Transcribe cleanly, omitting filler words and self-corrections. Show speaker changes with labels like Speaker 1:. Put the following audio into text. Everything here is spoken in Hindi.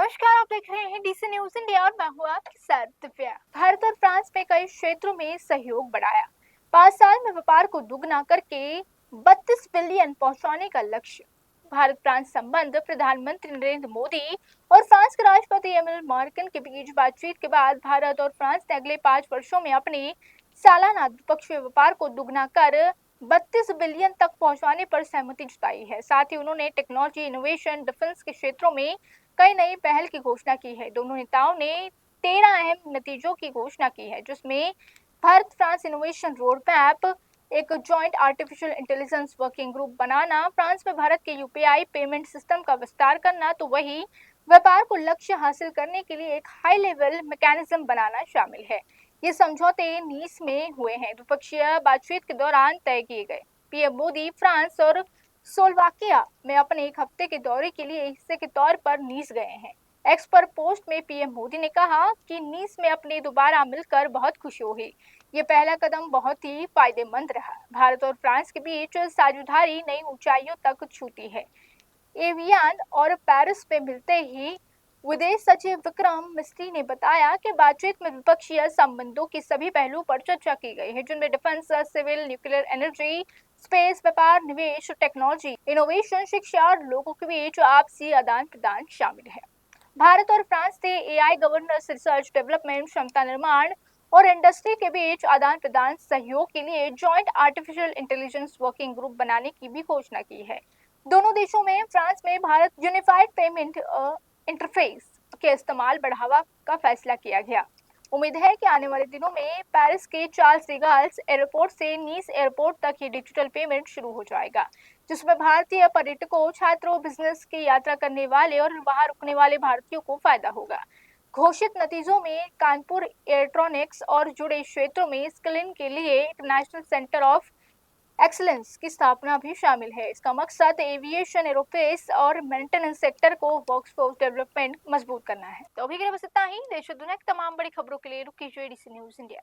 Speaker 1: नमस्कार, आप देख रहे हैं डीसी न्यूज इंडिया और मैं हूँ आपके साथ दिव्या। भारत और फ्रांस में कई क्षेत्रों में सहयोग बढ़ाया। 5 साल में व्यापार को दुगना करके 32 बिलियन पहुंचाने का लक्ष्य। भारत फ्रांस संबंध प्रधानमंत्री नरेंद्र मोदी और फ्रांस के राष्ट्रपति एमिल मार्कन के बीच बातचीत के बाद भारत और फ्रांस ने अगले 5 वर्षों में अपने सालाना द्विपक्षीय व्यापार को दुगना कर 32 बिलियन तक पहुंचाने पर सहमति जताई है। साथ ही उन्होंने टेक्नोलॉजी, इनोवेशन, डिफेंस के क्षेत्रों में कई नई पहल की घोषणा की है। दोनों नेताओं ने 13 अहम नतीजों की घोषणा की है, जिसमें Bharat France innovation road map, एक joint artificial intelligence working group बनाना, फ्रांस में भारत के यूपीआई पेमेंट सिस्टम का विस्तार करना, तो वही व्यापार को लक्ष्य हासिल करने के लिए एक हाई लेवल मैकेनिज्म बनाना शामिल है। ये समझौते नीस में हुए हैं, द्विपक्षीय बातचीत के दौरान तय किए गए। पीएम मोदी फ्रांस और स्लोवाकिया में अपने एक हफ्ते के दौरे के लिए हिस्से के तौर पर नीस गए हैं। एक्स पर पोस्ट में पीएम मोदी ने कहा कि नीस में अपने दोबारा मिलकर बहुत खुशी हुई। ये पहला कदम बहुत ही फायदेमंद रहा। भारत और फ्रांस के बीच साझेदारी नई ऊंचाइयों तक छूती है। एवियन और पेरिस में मिलते ही विदेश सचिव विक्रम मिस्री ने बताया कि बातचीत में द्विपक्षीय संबंधों के सभी पहलुओं पर चर्चा की गई है, जिनमें defence, civil, nuclear energy, space, व्यापार, निवेश, टेक्नोलॉजी, इनोवेशन, शिक्षा और लोगों के बीच आपसी आदान प्रदान शामिल है। भारत और फ्रांस ने एआई गवर्नेंस, रिसर्च, डेवलपमेंट, क्षमता निर्माण और इंडस्ट्री के बीच आदान प्रदान सहयोग के लिए joint artificial intelligence working group बनाने की भी घोषणा की है। दोनों देशों में फ्रांस में भारत यूनिफाइड पेमेंट इंटरफेस के इस्तेमाल बढ़ावा का फैसला किया गया। उम्मीद है कि आने वाले दिनों में पेरिस के चार्ल्स डी गाल्स एयरपोर्ट से नीस एयरपोर्ट तक ये डिजिटल पेमेंट शुरू हो जाएगा, जिसमें भारतीय पर्यटकों, छात्रों, बिजनेस की यात्रा करने वाले और वहां रुकने वाले भारतीयों को फायदा होगा। घोषित नतीजों में कानपुर इलेक्ट्रॉनिक्स और जुड़े क्षेत्रों में स्किलिंग के लिए इंटरनेशनल सेंटर ऑफ एक्सीलेंस की स्थापना भी शामिल है। इसका मकसद एविएशन, एरोस्पेस और मेंटेनेंस सेक्टर को वर्कफोर्स डेवलपमेंट मजबूत करना है। तो अभी के लिए बस इतना ही। देश और दुनिया की तमाम बड़ी खबरों के लिए रुक कीजिए डीसी न्यूज इंडिया।